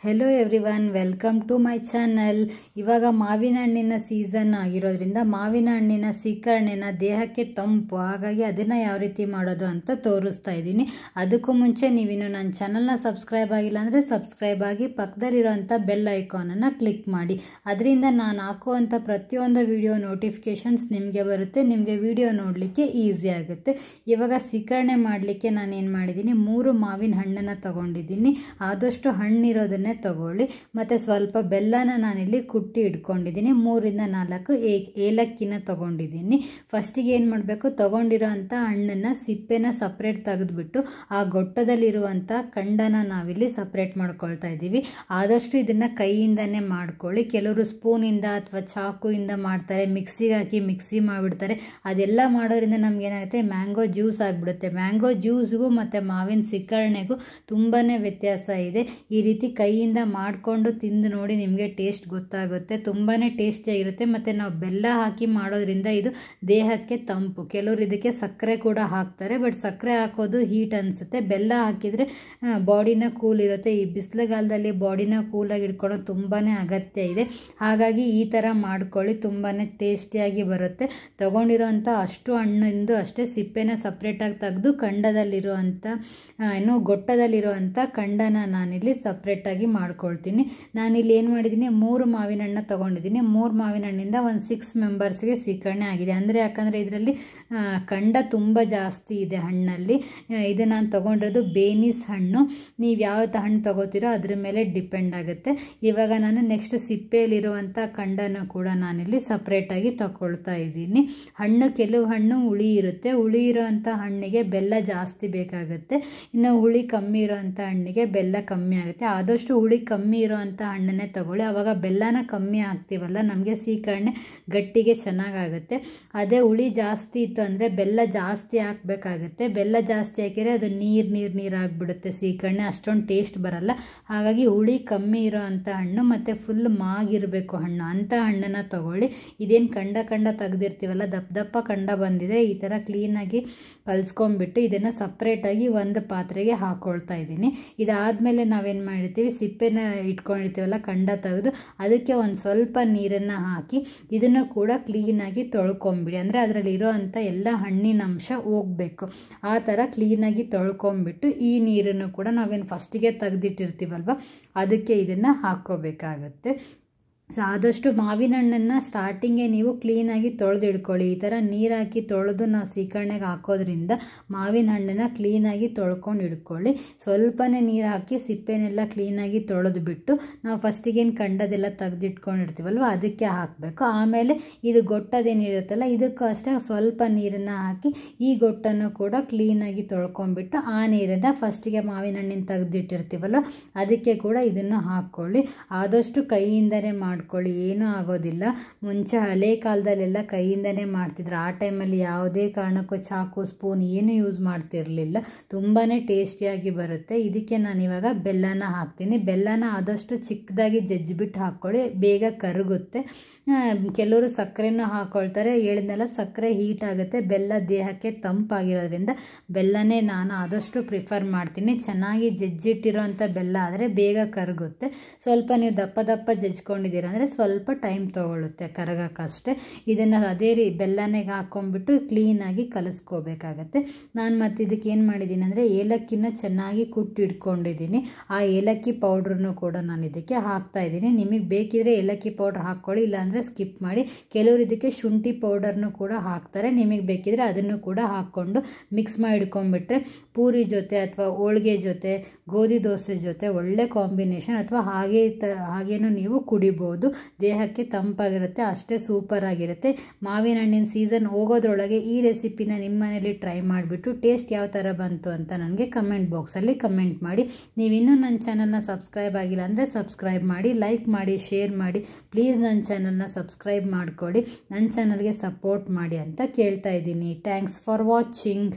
Hello everyone, welcome to my channel. ಇವಾಗ ಮಾವಿನ ಹಣ್ಣಿನ ಸೀಸನ್ ಆಗಿರೋದ್ರಿಂದ ಮಾವಿನ ಹಣ್ಣಿನ ಸೀಕರಣೆನ ದೇಹಕ್ಕೆ ತಂಪು, ಹಾಗಾಗಿ ಅದನ್ನು ಯಾವ ರೀತಿ ಮಾಡೋದು ಅಂತ ತೋರಿಸ್ತಾ ಇದ್ದೀನಿ. ಅದಕ್ಕೂ ಮುಂಚೆ ನೀವಿನ್ನು ನನ್ನ ಚಾನಲ್ನ ಸಬ್ಸ್ಕ್ರೈಬ್ ಆಗಿಲ್ಲ ಅಂದರೆ ಸಬ್ಸ್ಕ್ರೈಬ್ ಆಗಿ ಪಕ್ಕದಲ್ಲಿರೋಂಥ ಬೆಲ್ ಐಕಾನನ್ನು ಕ್ಲಿಕ್ ಮಾಡಿ. ಅದರಿಂದ ನಾನು ಹಾಕುವಂಥ ಪ್ರತಿಯೊಂದು ವಿಡಿಯೋ ನೋಟಿಫಿಕೇಷನ್ಸ್ ನಿಮಗೆ ಬರುತ್ತೆ, ನಿಮಗೆ ವಿಡಿಯೋ ನೋಡಲಿಕ್ಕೆ ಈಸಿ ಆಗುತ್ತೆ. ಇವಾಗ ಸೀಕರಣೆ ಮಾಡಲಿಕ್ಕೆ ನಾನು ಏನು ಮಾಡಿದ್ದೀನಿ, 3 ಮಾವಿನ ಹಣ್ಣನ್ನು ತೊಗೊಂಡಿದ್ದೀನಿ. ಆದಷ್ಟು ಹಣ್ಣಿರೋದನ್ನೇ ತಗೊಳ್ಳಿ. ಮತ್ತು ಸ್ವಲ್ಪ ಬೆಲ್ಲನ ನಾನಿಲ್ಲಿ ಕುಟ್ಟಿ ಇಟ್ಕೊಂಡಿದ್ದೀನಿ. 3 ರಿಂದ 4 ಏಲಕ್ಕಿನ ತಗೊಂಡಿದ್ದೀನಿ. ಫಸ್ಟಿಗೆ ಏನು ಮಾಡಬೇಕು, ತಗೊಂಡಿರೋ ಅಂಥ ಹಣ್ಣನ್ನು ಸಿಪ್ಪೆನ ಸಪ್ರೇಟ್ ತೆಗೆದುಬಿಟ್ಟು ಆ ಗೊಟ್ಟದಲ್ಲಿರುವಂಥ ಕಂಡನ ನಾವಿಲ್ಲಿ ಸಪ್ರೇಟ್ ಮಾಡ್ಕೊಳ್ತಾ ಇದ್ದೀವಿ. ಆದಷ್ಟು ಇದನ್ನು ಕೈಯಿಂದನೇ ಮಾಡ್ಕೊಳ್ಳಿ. ಕೆಲವರು ಸ್ಪೂನಿಂದ ಅಥವಾ ಚಾಕುಯಿಂದ ಮಾಡ್ತಾರೆ, ಮಿಕ್ಸಿಗೆ ಹಾಕಿ ಮಿಕ್ಸಿ ಮಾಡಿಬಿಡ್ತಾರೆ. ಅದೆಲ್ಲ ಮಾಡೋದ್ರಿಂದ ನಮಗೇನಾಗುತ್ತೆ, ಮ್ಯಾಂಗೋ ಜ್ಯೂಸ್ ಆಗಿಬಿಡುತ್ತೆ. ಮ್ಯಾಂಗೋ ಜ್ಯೂಸ್ಗೂ ಮತ್ತು ಮಾವಿನ ಸೀಕರಣೆಗೂ ತುಂಬಾ ವ್ಯತ್ಯಾಸ ಇದೆ. ಈ ರೀತಿ ಕೈಯಿಂದ ಮಾಡಿಕೊಂಡು ತಿಂದು ನೋಡಿ, ನಿಮಗೆ ಟೇಸ್ಟ್ ಗೊತ್ತಾಗುತ್ತೆ. ತುಂಬಾ ಟೇಸ್ಟಿಯಾಗಿರುತ್ತೆ. ಮತ್ತು ನಾವು ಬೆಲ್ಲ ಹಾಕಿ ಮಾಡೋದ್ರಿಂದ ಇದು ದೇಹಕ್ಕೆ ತಂಪು. ಕೆಲವರು ಇದಕ್ಕೆ ಸಕ್ಕರೆ ಕೂಡ ಹಾಕ್ತಾರೆ, ಬಟ್ ಸಕ್ಕರೆ ಹಾಕೋದು ಹೀಟ್ ಅನಿಸುತ್ತೆ. ಬೆಲ್ಲ ಹಾಕಿದರೆ ಬಾಡಿನ ಕೂಲ್ ಇರುತ್ತೆ. ಈ ಬಿಸಿಲುಗಾಲದಲ್ಲಿ ಬಾಡಿನ ಕೂಲಾಗಿ ಇಟ್ಕೊಳ್ಳೋದು ತುಂಬಾ ಅಗತ್ಯ ಇದೆ. ಹಾಗಾಗಿ ಈ ಥರ ಮಾಡ್ಕೊಳ್ಳಿ, ತುಂಬಾ ಟೇಸ್ಟಿಯಾಗಿ ಬರುತ್ತೆ. ತೊಗೊಂಡಿರೋಂಥ ಅಷ್ಟು ಹಣ್ಣಿಂದು ಅಷ್ಟೇ ಸಿಪ್ಪೆನ ಸಪ್ರೇಟಾಗಿ ತೆಗೆದು ಕಂಡದಲ್ಲಿರುವಂಥ ಗೊಟ್ಟದಲ್ಲಿರುವಂಥ ಕಂಡನ ನಾನಿಲ್ಲಿ ಸಪ್ರೇಟಾಗಿ ಮಾಡ್ಕೊಳ್ತೀನಿ. ನಾನಿಲ್ಲಿ ಏನು ಮಾಡಿದ್ದೀನಿ, 3 ಮಾವಿನ ಹಣ್ಣು ತೊಗೊಂಡಿದ್ದೀನಿ. 3 ಮಾವಿನ ಹಣ್ಣಿಂದ ಒಂದು 6 ಮೆಂಬರ್ಸ್ಗೆ ಸೀಕರಣೆ ಆಗಿದೆ. ಅಂದರೆ ಯಾಕಂದರೆ ಇದರಲ್ಲಿ ಕಂಡ ತುಂಬ ಜಾಸ್ತಿ ಇದೆ ಹಣ್ಣಲ್ಲಿ. ಇದು ನಾನು ತೊಗೊಂಡಿರೋದು ಬೇನಿಸ್ ಹಣ್ಣು. ನೀವು ಯಾವ ಹಣ್ಣು ತೊಗೋತೀರೋ ಅದ್ರ ಮೇಲೆ ಡಿಪೆಂಡ್ ಆಗುತ್ತೆ. ಇವಾಗ ನಾನು ನೆಕ್ಸ್ಟ್ ಸಿಪ್ಪೆಯಲ್ಲಿರುವಂಥ ಕಂಡನೂ ಕೂಡ ನಾನಿಲ್ಲಿ ಸಪ್ರೇಟಾಗಿ ತಗೊಳ್ತಾ ಇದ್ದೀನಿ. ಕೆಲವು ಹಣ್ಣು ಹುಳಿ ಇರುತ್ತೆ. ಹುಳಿ ಇರೋವಂಥ ಹಣ್ಣಿಗೆ ಬೆಲ್ಲ ಜಾಸ್ತಿ ಬೇಕಾಗುತ್ತೆ. ಇನ್ನು ಹುಳಿ ಕಮ್ಮಿ ಇರೋವಂಥ ಹಣ್ಣಿಗೆ ಬೆಲ್ಲ ಕಮ್ಮಿ ಆಗುತ್ತೆ. ಆದಷ್ಟು ಹುಳಿ ಕಮ್ಮಿ ಇರೋವಂಥ ಹಣ್ಣನ್ನೇ ತಗೊಳ್ಳಿ. ಆವಾಗ ಬೆಲ್ಲನ ಕಮ್ಮಿ ಹಾಕ್ತೀವಲ್ಲ, ನಮಗೆ ಸೀಕರಣೆ ಗಟ್ಟಿಗೆ ಚೆನ್ನಾಗಾಗುತ್ತೆ. ಅದೇ ಹುಳಿ ಜಾಸ್ತಿ ಇತ್ತು ಅಂದರೆ ಬೆಲ್ಲ ಜಾಸ್ತಿ ಹಾಕಬೇಕಾಗುತ್ತೆ. ಬೆಲ್ಲ ಜಾಸ್ತಿ ಹಾಕಿದರೆ ಅದು ನೀರು ಆಗಿಬಿಡುತ್ತೆ, ಸೀಕರಣೆ ಅಷ್ಟೊಂದು ಟೇಸ್ಟ್ ಬರಲ್ಲ. ಹಾಗಾಗಿ ಹುಳಿ ಕಮ್ಮಿ ಇರೋ ಅಂಥ ಹಣ್ಣು ಮತ್ತು ಫುಲ್ ಮಾಗಿರಬೇಕು ಹಣ್ಣು, ಅಂಥ ಹಣ್ಣನ್ನು ತಗೊಳ್ಳಿ. ಇದೇನು ಕಂಡ ತೆಗೆದಿರ್ತೀವಲ್ಲ, ದಪ್ಪ ಕಂಡ ಬಂದಿದೆ, ಈ ಥರ ಕ್ಲೀನಾಗಿ ಕಲಿಸ್ಕೊಂಡ್ಬಿಟ್ಟು ಇದನ್ನು ಸಪ್ರೇಟಾಗಿ ಒಂದು ಪಾತ್ರೆಗೆ ಹಾಕ್ಕೊಳ್ತಾ ಇದ್ದೀನಿ. ಇದಾದಮೇಲೆ ನಾವೇನು ಮಾಡಿರ್ತೀವಿ, ಸಿಪ್ಪೆನ ಇಟ್ಕೊಂಡಿರ್ತೀವಲ್ಲ ಕಂಡ ತೆಗೆದು, ಅದಕ್ಕೆ ಒಂದು ಸ್ವಲ್ಪ ನೀರನ್ನು ಹಾಕಿ ಇದನ್ನು ಕೂಡ ಕ್ಲೀನಾಗಿ ತೊಳ್ಕೊಂಬಿಡಿ. ಅಂದರೆ ಅದರಲ್ಲಿ ಇರೋವಂಥ ಎಲ್ಲ ಹಣ್ಣಿನ ಅಂಶ ಹೋಗಬೇಕು. ಆ ಥರ ಕ್ಲೀನಾಗಿ ತೊಳ್ಕೊಂಬಿಟ್ಟು ಈ ನೀರನ್ನು ಕೂಡ ನಾವೇನು ಫಸ್ಟಿಗೆ ತೆಗೆದಿಟ್ಟಿರ್ತೀವಲ್ವ, ಅದಕ್ಕೆ ಇದನ್ನು ಹಾಕ್ಕೋಬೇಕಾಗತ್ತೆ. ಸೊ ಆದಷ್ಟು ಮಾವಿನ ಹಣ್ಣನ್ನು ಸ್ಟಾರ್ಟಿಂಗೇ ನೀವು ಕ್ಲೀನಾಗಿ ತೊಳೆದಿಡ್ಕೊಳ್ಳಿ. ಈ ಥರ ನೀರು ಹಾಕಿ ತೊಳೆದು ನಾವು ಸೀಕರಣೆಗೆ ಹಾಕೋದ್ರಿಂದ ಮಾವಿನ ಹಣ್ಣನ್ನು ಕ್ಲೀನಾಗಿ ತೊಳ್ಕೊಂಡು ಇಟ್ಕೊಳ್ಳಿ. ಸ್ವಲ್ಪನೇ ನೀರು ಹಾಕಿ ಸಿಪ್ಪೆನೆಲ್ಲ ಕ್ಲೀನಾಗಿ ತೊಳೆದುಬಿಟ್ಟು ನಾವು ಫಸ್ಟಿಗೇನು ಕಂಡದೆಲ್ಲ ತೆಗೆದಿಟ್ಕೊಂಡಿರ್ತೀವಲ್ವ ಅದಕ್ಕೆ ಹಾಕಬೇಕು. ಆಮೇಲೆ ಇದು ಗೊಟ್ಟದೇನಿರುತ್ತಲ್ಲ, ಇದಕ್ಕೂ ಅಷ್ಟೇ ಸ್ವಲ್ಪ ನೀರನ್ನು ಹಾಕಿ ಈ ಗೊಟ್ಟನ್ನು ಕೂಡ ಕ್ಲೀನಾಗಿ ತೊಳ್ಕೊಂಬಿಟ್ಟು ಆ ನೀರನ್ನು ಫಸ್ಟಿಗೆ ಮಾವಿನ ಹಣ್ಣಿನ ತೆಗೆದಿಟ್ಟಿರ್ತೀವಲ್ಲ ಅದಕ್ಕೆ ಕೂಡ ಇದನ್ನು ಹಾಕ್ಕೊಳ್ಳಿ. ಆದಷ್ಟು ಕೈಯಿಂದನೇ ಮಾಡ್ಕೊಳ್ಳಿ, ಏನೂ ಆಗೋದಿಲ್ಲ. ಮುಂಚೆ ಹಳೆ ಕಾಲದಲ್ಲೆಲ್ಲ ಕೈಯಿಂದನೇ ಮಾಡ್ತಿದ್ರು. ಆ ಟೈಮಲ್ಲಿ ಯಾವುದೇ ಕಾರಣಕ್ಕೂ ಚಾಕು ಸ್ಪೂನ್ ಏನು ಯೂಸ್ ಮಾಡ್ತಿರಲಿಲ್ಲ. ತುಂಬಾ ಟೇಸ್ಟಿಯಾಗಿ ಬರುತ್ತೆ. ಇದಕ್ಕೆ ನಾನಿವಾಗ ಬೆಲ್ಲನ ಹಾಕ್ತೀನಿ. ಬೆಲ್ಲನ ಆದಷ್ಟು ಚಿಕ್ಕದಾಗಿ ಜಜ್ಜಿಬಿಟ್ಟು ಹಾಕ್ಕೊಳ್ಳಿ, ಬೇಗ ಕರಗುತ್ತೆ. ಕೆಲವರು ಸಕ್ಕರೆನೂ ಹಾಕ್ಕೊಳ್ತಾರೆ. ಹೇಳಿದ್ನಲ್ಲ, ಸಕ್ಕರೆ ಹೀಟ್ ಆಗುತ್ತೆ, ಬೆಲ್ಲ ದೇಹಕ್ಕೆ ತಂಪಾಗಿರೋದ್ರಿಂದ ಬೆಲ್ಲನೇ ನಾನು ಆದಷ್ಟು ಪ್ರಿಫರ್ ಮಾಡ್ತೀನಿ. ಚೆನ್ನಾಗಿ ಜಜ್ಜಿಟ್ಟಿರೋಂಥ ಬೆಲ್ಲ ಆದರೆ ಬೇಗ ಕರಗುತ್ತೆ. ಸ್ವಲ್ಪ ನೀವು ದಪ್ಪ ಜಜ್ಕೊಂಡಿದ್ದೀರ ಅಂದರೆ ಸ್ವಲ್ಪ ಟೈಮ್ ತೊಗೊಳುತ್ತೆ ಕರಗಕ್ಕಷ್ಟೇ. ಇದನ್ನು ಅದೇ ಬೆಲ್ಲನೇ ಹಾಕ್ಕೊಂಡ್ಬಿಟ್ಟು ಕ್ಲೀನಾಗಿ ಕಲಿಸ್ಕೋಬೇಕಾಗತ್ತೆ. ನಾನು ಮತ್ತು ಇದಕ್ಕೆ ಏನು ಮಾಡಿದ್ದೀನಿ ಅಂದರೆ ಏಲಕ್ಕಿನ ಚೆನ್ನಾಗಿ ಕುಟ್ಟಿಟ್ಕೊಂಡಿದ್ದೀನಿ. ಆ ಏಲಕ್ಕಿ ಪೌಡ್ರನ್ನು ಕೂಡ ನಾನು ಇದಕ್ಕೆ ಹಾಕ್ತಾಯಿದ್ದೀನಿ. ನಿಮಗೆ ಬೇಕಿದ್ರೆ ಏಲಕ್ಕಿ ಪೌಡ್ರ್ ಹಾಕ್ಕೊಳ್ಳಿ, ಇಲ್ಲಾಂದರೆ ಸ್ಕಿಪ್ ಮಾಡಿ. ಕೆಲವರು ಇದಕ್ಕೆ ಶುಂಠಿ ಪೌಡರ್ನು ಕೂಡ ಹಾಕ್ತಾರೆ. ನಿಮಗೆ ಬೇಕಿದ್ರೆ ಅದನ್ನು ಕೂಡ ಹಾಕ್ಕೊಂಡು ಮಿಕ್ಸ್ ಮಾಡಿ ಇಟ್ಕೊಂಡ್ಬಿಟ್ರೆ ಪೂರಿ ಜೊತೆ ಅಥವಾ ಹೋಳಿಗೆ ಜೊತೆ, ಗೋಧಿ ದೋಸೆ ಜೊತೆ ಒಳ್ಳೆ ಕಾಂಬಿನೇಷನ್. ಅಥವಾ ಹಾಗೇನೂ ನೀವು ಕುಡಿಬೋದು. ದೇಹಕ್ಕೆ ತಂಪಾಗಿರುತ್ತೆ, ಅಷ್ಟೇ ಸೂಪರ್ ಆಗಿರುತ್ತೆ. ಮಾವಿನ ಹಣ್ಣಿನ ಸೀಸನ್ ಹೋಗೋದ್ರೊಳಗೆ ಈ ರೆಸಿಪಿನ ನಿಮ್ಮ ಮನೇಲಿ ಟ್ರೈ ಮಾಡಿಬಿಟ್ಟು ಟೇಸ್ಟ್ ಯಾವ ಥರ ಬಂತು ಅಂತ ನನಗೆ ಕಮೆಂಟ್ ಬಾಕ್ಸಲ್ಲಿ ಕಮೆಂಟ್ ಮಾಡಿ. ನೀವಿನ್ನೂ ನನ್ನ ಚಾನಲ್ನ ಸಬ್ಸ್ಕ್ರೈಬ್ ಆಗಿಲ್ಲ ಅಂದರೆ ಸಬ್ಸ್ಕ್ರೈಬ್ ಮಾಡಿ, ಲೈಕ್ ಮಾಡಿ, ಶೇರ್ ಮಾಡಿ. ಪ್ಲೀಸ್ ನನ್ನ ಚಾನಲ್ನ ಸಬ್ಸ್ಕ್ರೈಬ್ ಮಾಡಿಕೊಡಿ, ನನ್ನ ಚಾನಲ್ಗೆ ಸಪೋರ್ಟ್ ಮಾಡಿ ಅಂತ ಕೇಳ್ತಾ ಇದ್ದೀನಿ. Thanks for watching.